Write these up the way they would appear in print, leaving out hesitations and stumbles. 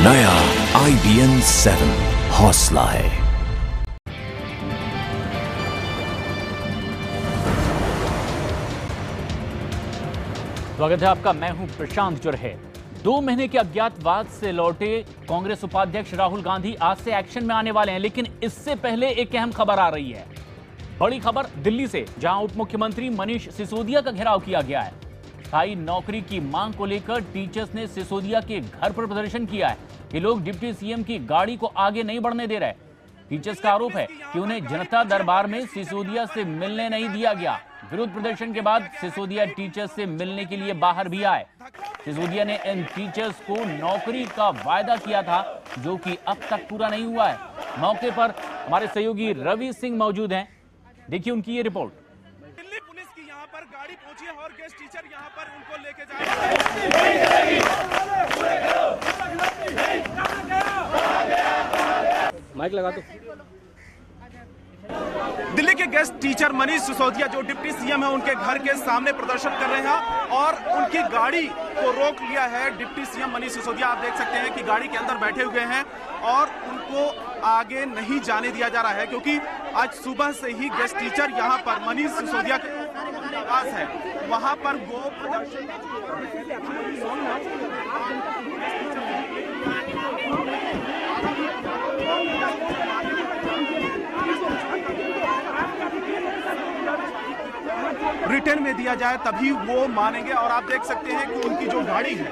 नया IBN 7 हौसला है। स्वागत है आपका, मैं हूं प्रशांत जुरहे। 2 महीने के अज्ञातवास से लौटे कांग्रेस उपाध्यक्ष राहुल गांधी आज से एक्शन में आने वाले हैं, लेकिन इससे पहले एक अहम खबर आ रही है। बड़ी खबर दिल्ली से, जहां उप मुख्यमंत्री मनीष सिसोदिया का घेराव किया गया है। स्थायी नौकरी की मांग को लेकर टीचर्स ने सिसोदिया के घर पर प्रदर्शन किया है कि लोग डिप्टी सीएम की गाड़ी को आगे नहीं बढ़ने दे रहे। टीचर्स का आरोप है कि उन्हें जनता दरबार में सिसोदिया से मिलने नहीं दिया गया। विरोध प्रदर्शन के बाद सिसोदिया टीचर्स से मिलने के लिए बाहर भी आए। सिसोदिया ने इन टीचर्स को नौकरी का वायदा किया था, जो कि अब तक पूरा नहीं हुआ है। मौके पर हमारे सहयोगी रवि सिंह मौजूद हैं। देखिए उनकी ये रिपोर्ट। दिल्ली पुलिस की यहाँ पर गाड़ी पहुंची है और गेस्ट टीचर यहाँ पर उनको लेके जा रहे हैं। माइक लगा दो। दिल्ली के गेस्ट टीचर मनीष सिसोदिया, जो डिप्टी सीएम है, उनके घर के सामने प्रदर्शन कर रहे हैं और उनकी गाड़ी को रोक लिया है डिप्टी सीएम मनीष सिसोदिया। आप देख सकते हैं कि गाड़ी के अंदर बैठे हुए हैं और उनको आगे नहीं जाने दिया जा रहा है, क्योंकि आज सुबह से ही गेस्ट टीचर यहाँ पर मनीष सिसोदिया के पास है, वहां पर वो प्रदर्शन रिटर्न में दिया जाए तभी वो मानेंगे। और आप देख सकते हैं कि उनकी जो गाड़ी है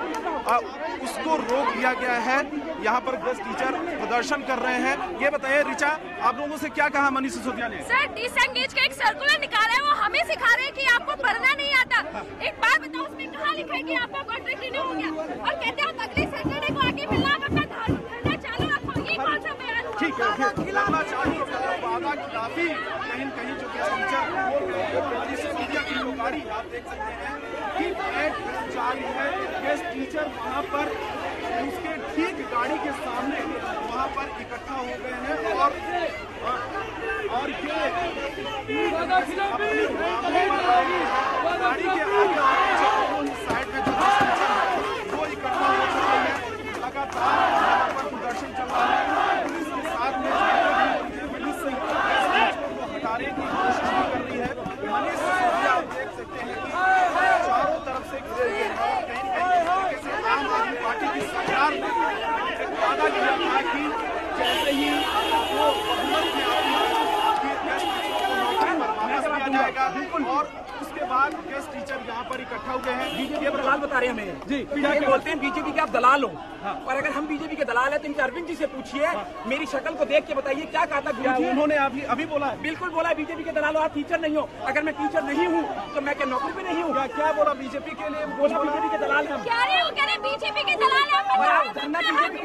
उसको रोक दिया गया है। यहाँ पर गेस्ट टीचर प्रदर्शन कर रहे हैं। ये बताइए रिचा, आप लोगों से क्या कहा मनीष सिसोदिया ने? सर, डिसएंगेज का एक सर्कुलर निकाला है, वो हमें सिखा रहे हैं कि आपको पढ़ना नहीं आता। एक बात बताओ, उसमें कहाँ लिखा है कि आपका कॉन्ट्रैक्ट रिन्यू हो गया और कहते हैं अगले सैटरडे को आके मिलना, आप अपना धरना चालू रखो। ये कौन सा बयान हुआ? ठीक है, खिलाना चाहिए वादा खिलाफी कहीं कहीं जो गेस्ट टीचर मनीष सिसोदिया की जो गाड़ी आप देख सकते हैं कि एक चालू है। गेस्ट टीचर वहाँ पर उसके ठीक गाड़ी के सामने वहाँ पर इकट्ठा हो गए हैं और ये गाड़ी के आगे साइड में जो वो इकट्ठा हो चुके हैं। लगातार यहाँ पर प्रदर्शन चल रहा है। पुलिस के साथ में पुलिस से हटाने की कोशिश कर रही है। मनीष सिसोदिया आप देख सकते हैं कि चारों तरफ से घिरे हुए हैं। कहीं कहीं से आम आदमी पार्टी की सरकार ने एक वादा किया था कि जैसे ही वो बहुमत में आती जाएगा और उसके बाद गेस्ट टीचर यहाँ पर इकट्ठा हुए हैं। बीजेपी के दलाल बता रहे हैं हमें जी, ये बोलते हैं बीजेपी के आप दलाल हो। और अगर हम बीजेपी के दलाल हैं तो इनके अरविंद जी से पूछिए, मेरी शक्ल को देख के बताइए क्या कहा था गुरुजी? उन्होंने अभी बोला है, बिल्कुल बोला है बीजेपी के दलाल हो, आप टीचर नहीं हो। अगर मैं टीचर नहीं हूँ तो मैं क्या नौकरी पे नहीं हूँ? क्या बोला बीजेपी के लिए? बोला बीजेपी के दलाल है। क्या रहे हो? कह रहे बीजेपी के दलाल हैं। और आज धरना बीजेपी के,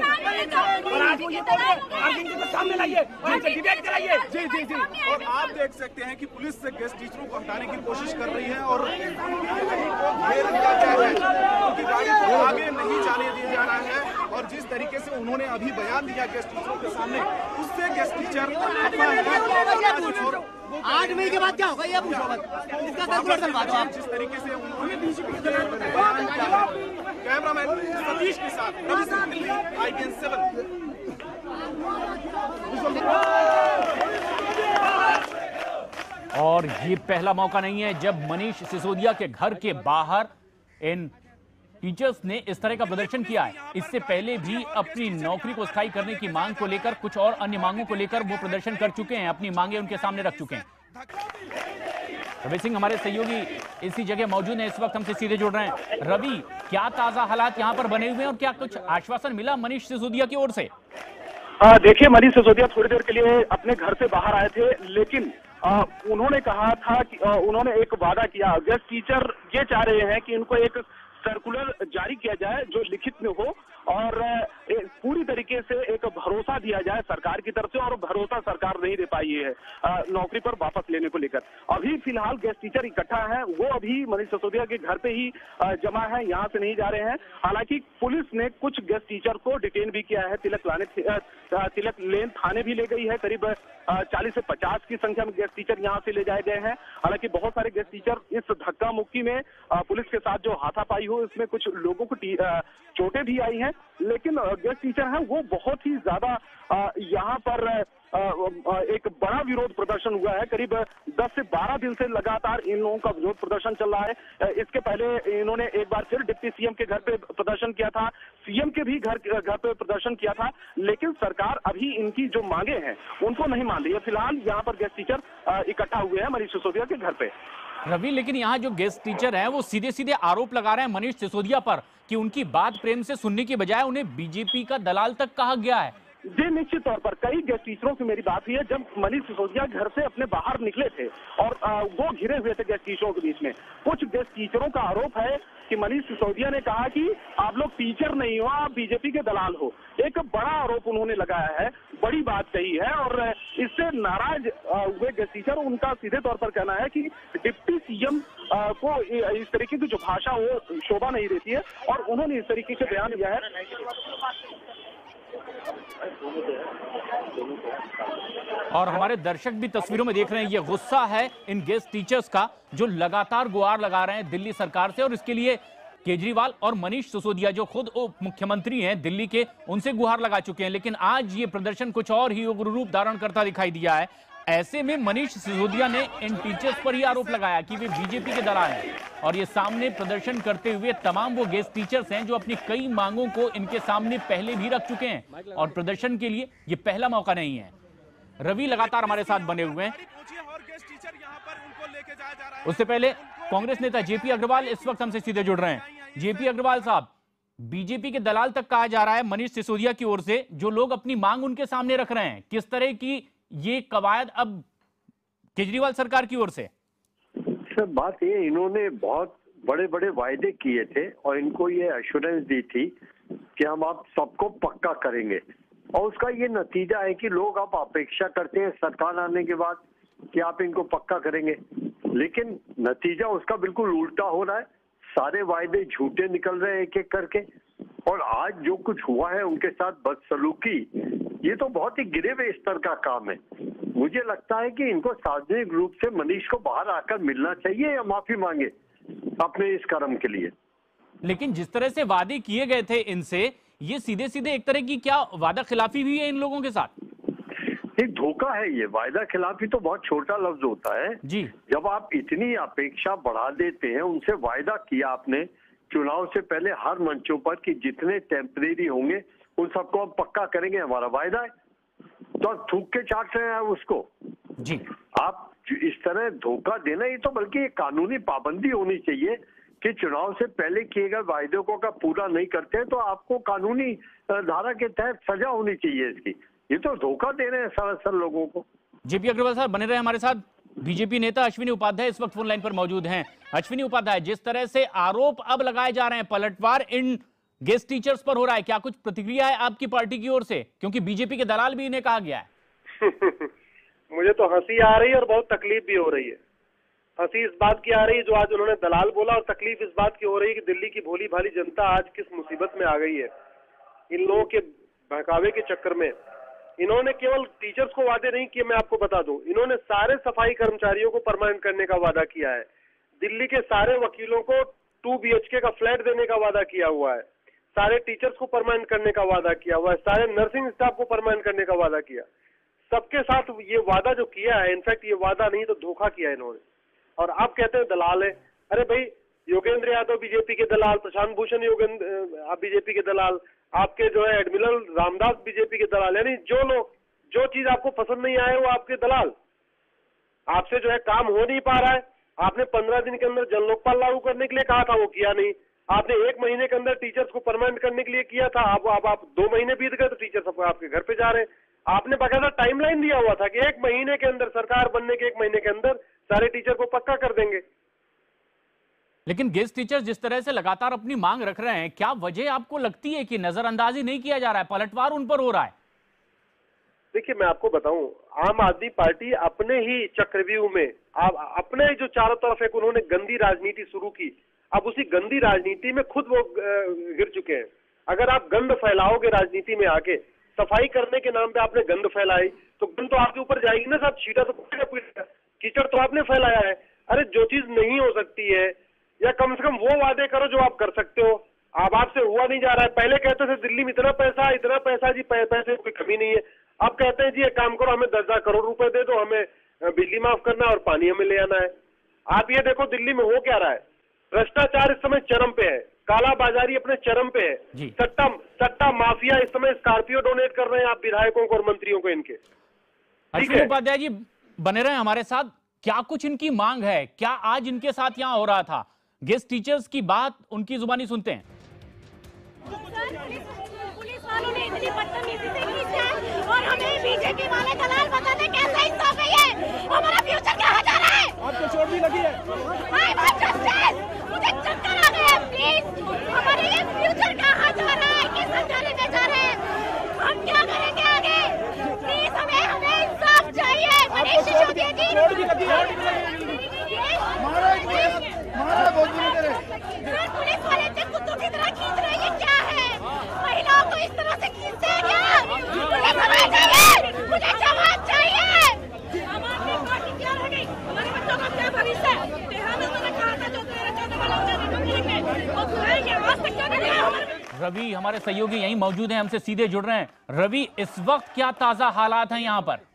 और आज वो ये बोल रहे हैं अरविंद जी को सामने लाइए और इनसे डिबेट कराइए। जी जी जी। और आप देख सकते हैं कि पुलिस से गेस्ट टीचरों को हटाने की कोशिश कर रही है और घेर लिया गया है। उनकी गाड़ी को आगे नहीं जाने दिया जा रहा है और जिस तरीके से उन्होंने अभी बयान दिया गेस्ट टीचरों के सामने, उससे गेस्ट टीचर 8 मई के बाद क्या होगा ये पूछो मत। इसका सर्कुलर बनवा दो आप। जिस तरीके से उन्होंने बीजेपी के बयान किया है। कैमरामैन सतीश के साथ रवि सिंह, दिल्ली, IBN 7। और ये पहला मौका नहीं है जब मनीष सिसोदिया के घर के बाहर इन टीचर्स ने इस तरह का प्रदर्शन किया है। इससे पहले भी अपनी नौकरी को स्थायी करने की मांग को लेकर, कुछ और अन्य मांगों को लेकर वो प्रदर्शन कर चुके हैं, अपनी मांगे उनके सामने रख चुके हैं। रवि सिंह हमारे सहयोगी इसी जगह मौजूद हैं, इस वक्त हमसे सीधे जुड़ रहे हैं। रवि, क्या ताजा हालात यहाँ पर बने हुए हैं और क्या कुछ आश्वासन मिला मनीष सिसोदिया की ओर से? देखिए, मनीष सिसोदिया थोड़ी देर के लिए अपने घर से बाहर आए थे, लेकिन उन्होंने कहा था कि उन्होंने एक वादा किया। गेस्ट टीचर ये चाह रहे हैं कि इनको एक सर्कुलर जारी किया जाए जो लिखित में हो और पूरी तरीके से एक भरोसा दिया जाए सरकार की तरफ से, और भरोसा सरकार नहीं दे पाई है नौकरी पर वापस लेने को लेकर। अभी फिलहाल गेस्ट टीचर इकट्ठा हैं, वो अभी मनीष सिसोदिया के घर पे ही जमा है, यहाँ से नहीं जा रहे हैं। हालांकि पुलिस ने कुछ गेस्ट टीचर को डिटेन भी किया है, तिलक लेन थाने भी ले गई है। करीब 40 से 50 की संख्या में गेस्ट टीचर यहां से ले जाए गए हैं। हालांकि बहुत सारे गेस्ट टीचर इस धक्का मुक्की में पुलिस के साथ जो हाथापाई हो, इसमें कुछ लोगों को चोटें भी आई हैं, लेकिन गेस्ट टीचर हैं वो बहुत ही ज्यादा यहाँ पर एक बड़ा विरोध प्रदर्शन हुआ है। करीब 10 से 12 दिन से लगातार इन लोगों का विरोध प्रदर्शन चल रहा है। इसके पहले इन्होंने एक बार फिर डिप्टी सीएम के घर पे प्रदर्शन किया था, सीएम के भी घर पे प्रदर्शन किया था, लेकिन सरकार अभी इनकी जो मांगे हैं उनको नहीं मान रही है। फिलहाल यहाँ पर गेस्ट टीचर इकट्ठा हुए हैं मनीष सिसोदिया के घर पे। रवि, लेकिन यहाँ जो गेस्ट टीचर हैं वो सीधे सीधे आरोप लगा रहे हैं मनीष सिसोदिया पर कि उनकी बात प्रेम से सुनने की बजाय उन्हें बीजेपी का दलाल तक कहा गया है। जी निश्चित तौर पर कई गेस्ट टीचरों से मेरी बात हुई है। जब मनीष सिसोदिया घर से अपने बाहर निकले थे और वो घिरे हुए थे गेस्ट टीचरों के बीच में, कुछ गेस्ट टीचरों का आरोप है कि मनीष सिसोदिया ने कहा कि आप लोग टीचर नहीं हो, आप बीजेपी के दलाल हो। एक बड़ा आरोप उन्होंने लगाया है, बड़ी बात कही है और इससे नाराज हुए गेस्ट टीचर, उनका सीधे तौर पर कहना है कि डिप्टी सीएम को इस तरीके की जो भाषा वो शोभा नहीं देती है और उन्होंने इस तरीके से बयान दिया है। और हमारे दर्शक भी तस्वीरों में देख रहे हैं, ये गुस्सा है इन गेस्ट टीचर्स का जो लगातार गुहार लगा रहे हैं दिल्ली सरकार से, और इसके लिए केजरीवाल और मनीष सिसोदिया जो खुद उप मुख्यमंत्री हैं दिल्ली के, उनसे गुहार लगा चुके हैं। लेकिन आज ये प्रदर्शन कुछ और ही उग्र रूप धारण करता दिखाई दिया है। ऐसे में मनीष सिसोदिया ने इन टीचर्स पर ही आरोप लगाया कि वे बीजेपी के दलाल हैं, और ये सामने प्रदर्शन करते हुए तमाम वो गेस्ट टीचर्स हैं जो अपनी कई मांगों को इनके सामने पहले भी रख चुके हैं और प्रदर्शन के लिए ये पहला मौका नहीं है। रवि लगातार हमारे साथ बने हुए हैं। उससे पहले कांग्रेस नेता जेपी अग्रवाल इस वक्त हमसे सीधे जुड़ रहे हैं। जेपी अग्रवाल साहब, बीजेपी के दलाल तक कहा जा रहा है मनीष सिसोदिया की ओर से, जो लोग अपनी मांग उनके सामने रख रहे हैं, किस तरह की ये कवायद अब केजरीवाल सरकार की ओर से? सर बात ये, इन्होंने बहुत बड़े बड़े वायदे किए थे और इनको ये एश्योरेंस दी थी कि हम आप सबको पक्का करेंगे, और उसका ये नतीजा है कि लोग अब अपेक्षा करते हैं सरकार आने के बाद कि आप इनको पक्का करेंगे, लेकिन नतीजा उसका बिल्कुल उल्टा हो रहा है। सारे वायदे झूठे निकल रहे हैं एक एक करके, और आज जो कुछ हुआ है उनके साथ बदसलूकी, ये तो बहुत ही गिरे हुए स्तर का काम है। मुझे लगता है कि इनको सार्वजनिक रूप से मनीष को बाहर आकर मिलना चाहिए या माफी मांगे अपने इस कर्म के लिए। लेकिन जिस तरह से वादे किए गए थे इनसे, ये सीधे सीधे एक तरह की क्या वादा खिलाफी भी है इन लोगों के साथ? एक धोखा है ये। वायदा खिलाफी तो बहुत छोटा लफ्ज होता है जी। जब आप इतनी अपेक्षा बढ़ा देते हैं, उनसे वायदा किया आपने चुनाव से पहले हर मंचों पर कि जितने टेम्परेरी होंगे उन सबको हम पक्का करेंगे, हमारा वायदा है, तो आप थूक के चाट रहे हैं उसको जी। आप इस तरह धोखा देना, ये तो बल्कि एक कानूनी पाबंदी होनी चाहिए कि चुनाव से पहले किए गए वायदों को अगर पूरा नहीं करते हैं तो आपको कानूनी धारा के तहत सजा होनी चाहिए इसकी। ये तो धोखा दे रहे हैं सरासर लोगों को। जेपी अग्रवाल साहब बने रहे हमारे साथ। बीजेपी नेता अश्विनी उपाध्याय इस वक्त फोन लाइन पर मौजूद हैं। अश्विनी उपाध्याय, जिस तरह से आरोप अब लगाए जा रहे हैं, पलटवार इन गेस्ट टीचर्स पर हो रहा है, क्या कुछ प्रतिक्रिया है आपकी पार्टी की ओर से? क्योंकि बीजेपी के दलाल भी इन्हें कहा गया है। मुझे तो हंसी आ रही है और बहुत तकलीफ भी हो रही है। हंसी इस बात की आ रही है जो आज उन्होंने दलाल बोला, और तकलीफ इस बात की हो रही है कि दिल्ली की भोली भाली जनता आज किस मुसीबत में आ गई है। इन लोगों के बहकावे के चक्कर में इन्होंने केवल टीचर्स को वादे नहीं किए, मैं आपको बता दूं, इन्होंने सारे सफाई कर्मचारियों को परमानेंट करने का वादा किया है। दिल्ली के सारे वकीलों को 2 BHK का फ्लैट देने का वादा किया हुआ है। सारे टीचर्स को परमानेंट करने का वादा किया हुआ है। सारे नर्सिंग स्टाफ को परमानेंट करने का वादा किया। सबके साथ ये वादा जो किया है, इनफैक्ट ये वादा नहीं तो धोखा किया इन्होंने। और आप कहते हैं दलाल है। अरे भाई, योगेंद्र यादव बीजेपी के दलाल, प्रशांत भूषण बीजेपी के दलाल, आपके जो है एडमिरल रामदास बीजेपी के दलाल, यानी जो लोग जो चीज आपको पसंद नहीं आए वो आपके दलाल। आपसे जो है काम हो नहीं पा रहा है। आपने 15 दिन के अंदर जन लोकपाल लागू करने के लिए कहा था, वो किया नहीं। आपने 1 महीने के अंदर टीचर्स को परमानेंट करने के लिए किया था, अब आप 2 महीने बीत गए तो टीचर्स आपके घर पे जा रहे हैं। आपने बाकायदा टाइमलाइन दिया हुआ था कि 1 महीने के अंदर, सरकार बनने के 1 महीने के अंदर सारे टीचर को पक्का कर देंगे। लेकिन गेस्ट टीचर जिस तरह से लगातार अपनी मांग रख रहे हैं, क्या वजह आपको लगती है कि नजरअंदाजी नहीं किया जा रहा है, पलटवार उन पर हो रहा है? देखिए, मैं आपको बताऊं, आम आदमी पार्टी अपने ही चक्रव्यूह में, अपने जो चारों तरफ एक उन्होंने गंदी राजनीति शुरू की, अब उसी गंदी राजनीति में खुद वो गिर चुके हैं। अगर आप गंद फैलाओगे राजनीति में आके, सफाई करने के नाम पे आपने गंद फैलाई, तो गंद तो आपके ऊपर जाएगी ना साहब, छीटा तो पड़ेगा, कीचड़ तो आपने फैलाया है। अरे जो चीज नहीं हो सकती है, या कम से कम वो वादे करो जो आप कर सकते हो। अब आपसे हुआ नहीं जा रहा है। पहले कहते थे दिल्ली में इतना पैसा जी, पैसे कोई कमी नहीं है। अब कहते हैं जी एक काम करो, हमें 10,000 करोड़ रुपए दे दो, हमें बिजली माफ करना है और पानी हमें ले आना है। आप ये देखो दिल्ली में हो क्या रहा है, भ्रष्टाचार इस समय चरम पे है, काला बाजारी अपने चरम पे है, सट्टा माफिया इस समय स्कॉर्पियो डोनेट कर रहे हैं आप विधायकों को और मंत्रियों को इनके। अश्विन उपाध्याय जी बने रहे हमारे साथ, क्या कुछ इनकी मांग है, क्या आज इनके साथ यहाँ हो रहा था? गेस्ट टीचर्स की बात उनकी जुबानी सुनते हैं। पुलिस वालों ने इतनी बदतमीजी से खींचा और हमें बीजेपी वाले दलाल बताते कैसे इंसाफ है ये, हमारा फ्यूचर कहाँ जा रहा है? आपको चोट भी लगी है? मुझे चक्कर आ गए, प्लीज हमारे ये फ्यूचर कहाँ जा रहा है, किस अंधेरे में जा रहे हैं, हम क्या करेंगे आगे? प्लीज हमें इंसाफ चाहिए। मनीष सिसोदिया जी पुलिस वाले कुत्तों की तरह खींच रहे हैं, क्या है? महिलाओं को इस तरह से खींचते हैं क्या? मुझे समाज चाहिए, मुझे समाज चाहिए। आम आदमी पार्टी क्या रह गई? हमारे बच्चों का क्या भविष्य है? बिहार में उन्होंने कहा था जो तेरे चौदह वाला उन्हें करेंगे और सुनाएंगे, आज तक क्यों नहीं है? रवि हमारे सहयोगी यहीं मौजूद हैं, हमसे सीधे जुड़ रहे हैं। रवि, इस वक्त क्या ताजा हालात हैं यहाँ पर?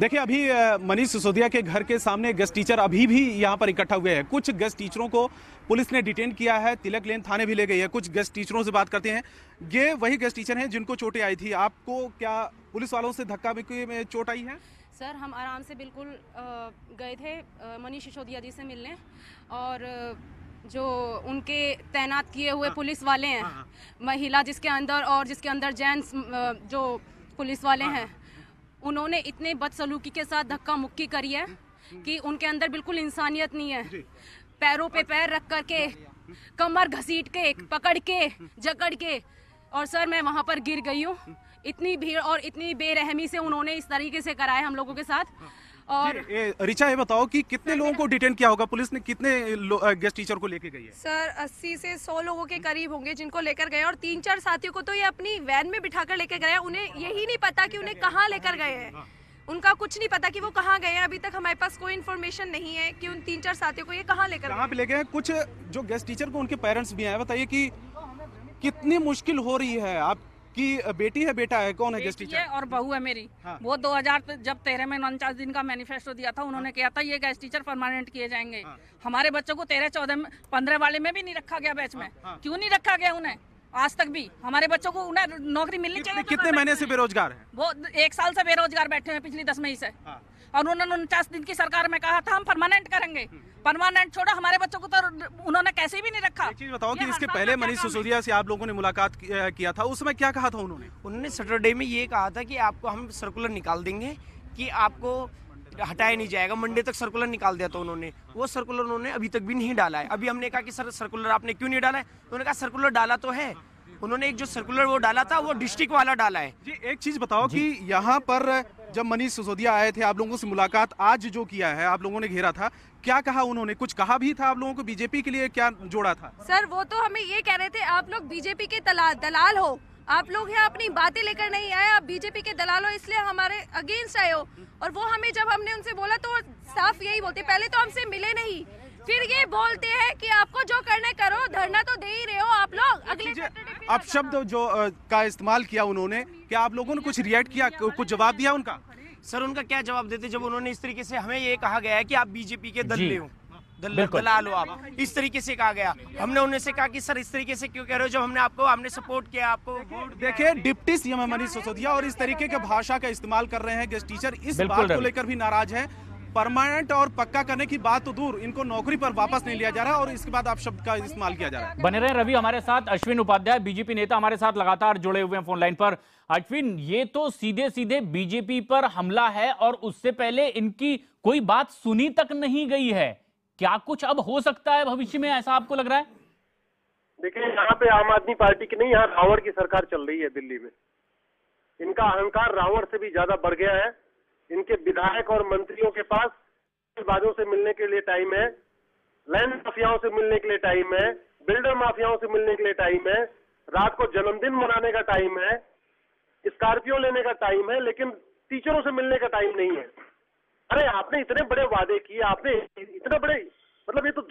देखिए, अभी मनीष सिसोदिया के घर के सामने गेस्ट टीचर अभी भी यहाँ पर इकट्ठा हुए हैं। कुछ गेस्ट टीचरों को पुलिस ने डिटेन किया है, तिलक लेन थाने भी ले गई है। कुछ गेस्ट टीचरों से बात करते हैं। ये वही गेस्ट टीचर हैं जिनको चोटें आई थी। आपको क्या पुलिस वालों से धक्का मुक्की में चोट आई है? सर, हम आराम से बिल्कुल गए थे मनीष सिसोदिया जी से मिलने, और जो उनके तैनात किए हुए पुलिस वाले हैं, महिला जिसके अंदर और जिसके अंदर जेंट्स जो पुलिस वाले हैं, उन्होंने इतने बदसलूकी के साथ धक्का मुक्की करी है कि उनके अंदर बिल्कुल इंसानियत नहीं है। पैरों पे पैर रख करके, कमर घसीट के, पकड़ के, जकड़ के, और सर मैं वहां पर गिर गई हूँ। इतनी भीड़ और इतनी बेरहमी से उन्होंने इस तरीके से कराया हम लोगों के साथ। और रिचा, ये बताओ कि कितने लोगों को डिटेन किया होगा पुलिस ने? कितने गेस्ट टीचर को लेके गई है? सर 80 से 100 लोगों के करीब होंगे जिनको लेकर गए, और 3-4 साथियों को तो ये अपनी वैन में बिठाकर लेकर गए। उन्हें यही नहीं पता कि उन्हें कहाँ लेकर गए हैं, उनका कुछ नहीं पता कि वो कहाँ गए हैं। अभी तक हमारे पास कोई इन्फॉर्मेशन नहीं है कि उन 3-4 साथियों को ये कहाँ लेकर कहाँ पे ले गए। कुछ जो गेस्ट टीचर को उनके पेरेंट्स भी हैं, बताइए कि कितनी मुश्किल हो रही है। आपकी बेटी है, बेटा है, कौन है गेस्ट टीचर? और बहू है मेरी। वो 2013 में 49 दिन का मैनिफेस्टो दिया था, उन्होंने किया था ये गेस्ट टीचर परमानेंट किए जाएंगे। हमारे बच्चों को 13, 14, 15 वाले में भी नहीं रखा गया बैच में। क्यों नहीं रखा गया उन्हें? आज तक भी हमारे बच्चों को उन्हें नौकरी मिलनी चाहिए। कितने महीने से बेरोजगार है? वो 1 साल से बेरोजगार बैठे हैं, पिछली 10 मई से। और उन्होंने 49 दिन की सरकार में कहा था हम परमानेंट करेंगे। परमानेंट छोड़ो, हमारे बच्चों को तो उन्होंने कैसे भी नहीं रखा। एक चीज बताओ कि इसके पहले मनीष सिसोदिया से आप लोगों ने मुलाकात किया था, उस समय क्या कहा था उन्होंने? उन्होंने सैटरडे में ये कहा था कि आपको हम सर्कुलर निकाल देंगे, कि आपको हटाया नहीं जाएगा। मंडे तक सर्कुलर निकाल दिया था उन्होंने। वो सर्कुलर उन्होंने अभी तक भी नहीं डाला है। अभी हमने कहा कि सर सर्कुलर आपने क्यों नहीं डाला है? उन्होंने कहा सर्कुलर डाला तो है। उन्होंने एक जो सर्कुलर वो डाला था वो डिस्ट्रिक्ट वाला डाला है। जी, एक चीज बताओ कि यहाँ पर जब मनीष सिसोदिया आए थे, आप लोगों से मुलाकात आज जो किया है, आप लोगों ने घेरा था, क्या कहा उन्होंने? कुछ कहा भी था आप लोगों को? बीजेपी के लिए क्या जोड़ा था? सर वो तो हमें ये कह रहे थे आप लोग बीजेपी के दलाल हो, आप लोग यहाँ अपनी बातें लेकर नहीं आए, आप बीजेपी के दलाल हो, इसलिए हमारे अगेंस्ट आए हो। और वो हमें जब हमने उनसे बोला तो वो साफ यही बोलते, पहले तो हमसे मिले नहीं, फिर ये बोलते हैं कि आपको जो करना करो, धरना तो दे ही रहे हो आप लोग। अगले अब शब्द जो का इस्तेमाल किया उन्होंने, क्या आप लोगों ने कुछ रिएक्ट किया, कुछ जवाब दिया उनका? सर उनका क्या जवाब देते जब उन्होंने इस तरीके से हमें ये कहा गया है कि आप बीजेपी के दल्ले हो, दलाल हो आप, इस तरीके से कहा गया। हमने उन्हें से कहा कि सर इस तरीके से क्यों कह रहे हो, जब हमने सपोर्ट किया आपको। देखिए, डिप्टी सीएम मनीष सिसोदिया और इस तरीके के भाषा का इस्तेमाल कर रहे हैं गेस्ट टीचर, इस बात को लेकर भी नाराज है। परमानेंट और पक्का करने की बात तो दूर, इनको नौकरी पर वापस नहीं लिया जा रहा और इसके बाद आप शब्द का इस्तेमाल किया जा रहा है। बने रहे रवि हमारे साथ। अश्विन उपाध्याय बीजेपी नेता हमारे साथ लगातार जुड़े हुए हैं फोन लाइन पर। अश्विन, ये तो सीधे सीधे बीजेपी पर हमला है और उससे पहले इनकी कोई बात सुनी तक नहीं गई है। क्या कुछ अब हो सकता है भविष्य में, ऐसा आपको लग रहा है? देखिए, यहाँ पे आम आदमी पार्टी की नहीं, यहाँ रावण की सरकार चल रही है दिल्ली में। इनका अहंकार रावण से भी ज्यादा बढ़ गया है। इनके विधायक और मंत्रियों के पास बाजों से मिलने के लिए टाइम है, लैंड माफियाओं से मिलने के लिए टाइम है, बिल्डर माफियाओं से मिलने के लिए टाइम है, रात को जन्मदिन मनाने का टाइम है, स्कॉर्पियो लेने का टाइम है, लेकिन टीचरों से मिलने का टाइम नहीं है। अरे आपने इतने बड़े वादे किए, आपने इतने बड़े, मतलब ये तो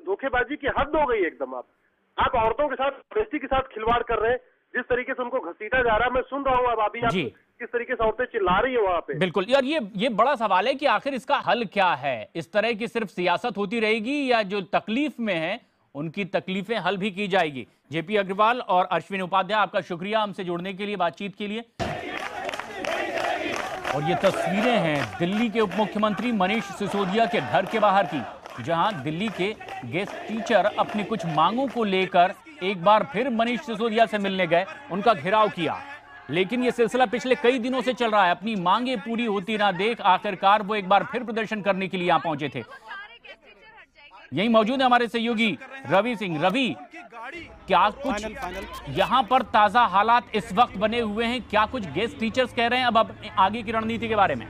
धोखेबाजी की हद हो गई एकदम। आप औरतों के साथ, बेइज्जती के साथ खिलवाड़ कर रहे हैं, जिस तरीके से उनको घसीटा जा रहा है। मैं सुन रहा हूँ अब अभी आप किस तरीके से औरतें चिल्ला रही है वहां पे। बिल्कुल यार, ये बड़ा सवाल है कि आखिर इसका हल क्या है। इस तरह की सिर्फ सियासत होती रहेगी या जो तकलीफ में है उनकी तकलीफें हल भी की जाएगी। जेपी अग्रवाल और अश्विनी उपाध्याय, आपका शुक्रिया हमसे जुड़ने के लिए, बातचीत के लिए। और ये तस्वीरें हैं दिल्ली के उप मुख्यमंत्री मनीष सिसोदिया के घर के बाहर की, जहां दिल्ली के गेस्ट टीचर अपनी कुछ मांगों को लेकर एक बार फिर मनीष सिसोदिया से मिलने गए, उनका घेराव किया। लेकिन यह सिलसिला पिछले कई दिनों से चल रहा है। अपनी मांगे पूरी होती ना देख आखिरकार वो एक बार फिर प्रदर्शन करने के लिए यहां पहुंचे थे। यही मौजूद है हमारे सहयोगी रवि सिंह। रवि, क्या कुछ यहां पर ताजा हालात इस वक्त बने हुए हैं? क्या कुछ गेस्ट टीचर्स कह रहे हैं अब आगे की रणनीति के बारे में?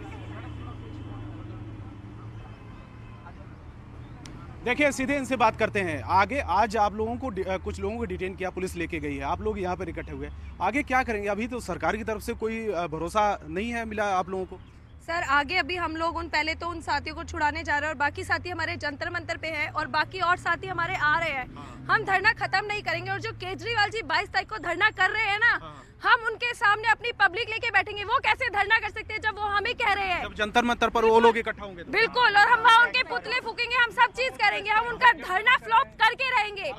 देखिए, सीधे इनसे बात करते हैं। आगे आज आप लोगों को कुछ लोगों को डिटेन किया, पुलिस लेके गई है, आप लोग यहाँ पर इकट्ठे हुए, आगे क्या करेंगे? अभी तो सरकार की तरफ से कोई भरोसा नहीं है मिला आप लोगों को? सर आगे अभी हम लोग पहले तो उन साथियों को छुड़ाने जा रहे हैं और बाकी साथी हमारे जंतर मंतर पे हैं और बाकी और साथी हमारे आ रहे हैं। हम धरना खत्म नहीं करेंगे और जो केजरीवाल जी 22 तारीख को धरना कर रहे हैं ना, हम उनके सामने अपनी पब्लिक लेके बैठेंगे। वो कैसे धरना कर सकते हैं जब वो हमें कह रहे हैं? जब जंतर मंतर पर वो लोग इकट्ठा होंगे बिल्कुल, और हम वहाँ उनके पुतले फूकेंगे, हम सब चीज करेंगे, हम उनका धरना फ्लॉप करके रहेंगे।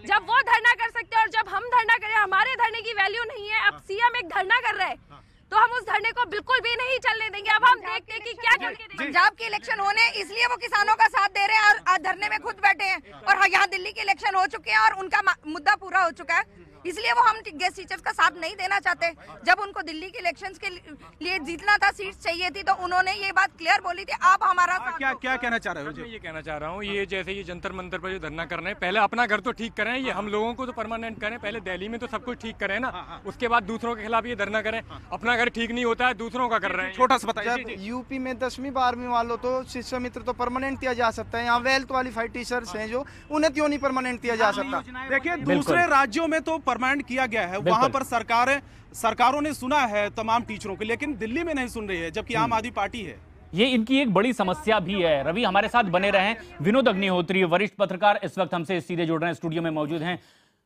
जब वो धरना कर सकते हैं और जब हम धरना करें, हमारे धरने की वैल्यू नहीं है। अब सीएम एक धरना कर रहे हैं तो हम उस धरने को बिल्कुल भी नहीं चलने देंगे। अब हम देखते हैं कि क्या करके देंगे। पंजाब के इलेक्शन होने इसलिए वो किसानों का साथ दे रहे हैं और धरने में खुद बैठे हैं, और यहाँ दिल्ली के इलेक्शन हो चुके हैं और उनका मुद्दा पूरा हो चुका है, इसलिए वो हम गेस्ट टीचर्स का साथ नहीं देना चाहते। जब उनको दिल्ली के इलेक्शंस के लिए जीतना था, सीट चाहिए थी, तो उन्होंने ये बात क्लियर बोली थी। आप हमारा क्या कहना चाह रहे हो? मैं ये कहना चाह रहा हूँ, ये जैसे ये जंतर मंतर पर जो धरना कर रहे हैं, पहले अपना घर तो ठीक करें, ये हम लोगों को तो परमानेंट करें। पहले दिल्ली में तो सब कुछ ठीक करें ना, उसके बाद दूसरों के खिलाफ ये धरना करें। अपना घर ठीक नहीं होता है, दूसरों का कर रहे हैं। छोटा सा बताइए। यूपी में 10वीं 12वीं वालों तो शिष्य मित्र तो परमानेंट किया जा सकता है। यहाँ वेल क्वालिफाइड टीचर्स हैं जो, उन्हें क्यों नहीं परमानेंट किया जा सकता? देखिए, दूसरे राज्यों में तो परमानेंट किया गया है, वहां पर सरकारों ने सुना है तमाम टीचरों को, लेकिन दिल्ली में नहीं सुन रही है, जबकि आम आदमी पार्टी है। ये इनकी एक बड़ी समस्या भी है। रवि, हमारे साथ बने रहे। विनोद अग्निहोत्री वरिष्ठ पत्रकार इस वक्त हमसे सीधे जुड़ रहे हैं, स्टूडियो में मौजूद हैं।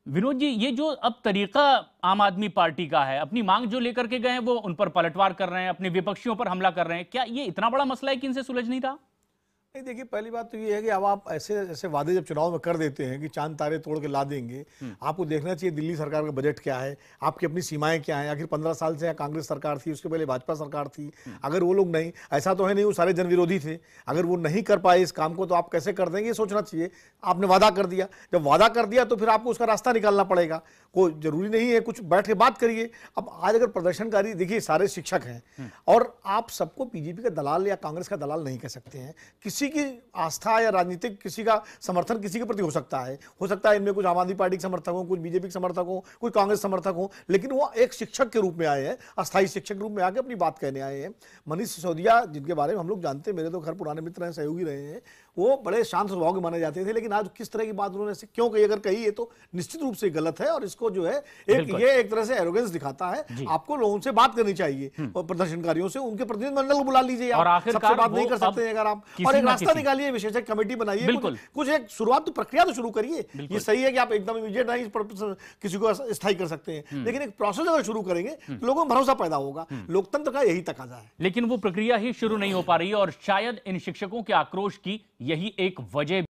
विनोद जी, ये जो अब तरीका आम आदमी पार्टी का है, अपनी मांग जो लेकर के गए हैं वो उन पर पलटवार कर रहे हैं, अपने विपक्षियों पर हमला कर रहे हैं, क्या ये इतना बड़ा मसला है कि इनसे सुलझ नहीं रहा? नहीं, देखिए, पहली बात तो ये है कि अब आप ऐसे वादे जब चुनाव में कर देते हैं कि चांद तारे तोड़ के ला देंगे, आपको देखना चाहिए दिल्ली सरकार का बजट क्या है, आपकी अपनी सीमाएं क्या हैं। आखिर 15 साल से कांग्रेस सरकार थी, उसके पहले भाजपा सरकार थी। अगर वो लोग नहीं, ऐसा तो है नहीं वो सारे जनविरोधी थे, अगर वो नहीं कर पाए इस काम को तो आप कैसे कर देंगे, सोचना चाहिए। आपने वादा कर दिया, जब वादा कर दिया तो फिर आपको उसका रास्ता निकालना पड़ेगा। कोई जरूरी नहीं है, कुछ बैठ के बात करिए। अब आज अगर प्रदर्शनकारी, देखिए सारे शिक्षक हैं और आप सबको बीजेपी का दलाल या कांग्रेस का दलाल नहीं कह सकते हैं। किसी की आस्था या राजनीतिक किसी का समर्थन किसी के प्रति हो सकता है इनमें कुछ आम आदमी पार्टी के समर्थक हो, कुछ बीजेपी के समर्थक हो, कुछ कांग्रेस समर्थक हो, लेकिन वो एक शिक्षक के रूप में आए हैं, अस्थायी शिक्षक के रूप में आके अपनी बात कहने आए हैं। मनीष सिसोदिया, जिनके बारे में हम लोग जानते हैं, मेरे तो घर पुराने मित्र हैं, सहयोगी रहे हैं, वो बड़े शांत स्वभाव के माने जाते थे, लेकिन आज किस तरह की बात उन्होंने क्यों कही, अगर कही है तो निश्चित रूप से गलत है और इसको जो है एक तरह से एरोगेंस दिखाता है। आपको लोगों से बात करनी चाहिए और प्रदर्शनकारियों से, उनके प्रतिनिधिमंडल को बुला लीजिए। आप सबसे बात नहीं कर सकते अगर आप, और एक रास्ता निकालिए, विशेषज्ञ कमेटी बनाइए, कुछ एक शुरुआत तो प्रक्रिया तो शुरू करिए। ये सही है कि आप एकदम इमीडिएट नहीं किसी को स्थायी कर सकते हैं, लेकिन एक प्रोसेस अगर शुरू करेंगे तो लोगों में भरोसा पैदा होगा। लोकतंत्र का यही तकाजा है, लेकिन वो प्रक्रिया ही शुरू नहीं हो पा रही है और शायद इन शिक्षकों के आक्रोश की यही एक वजह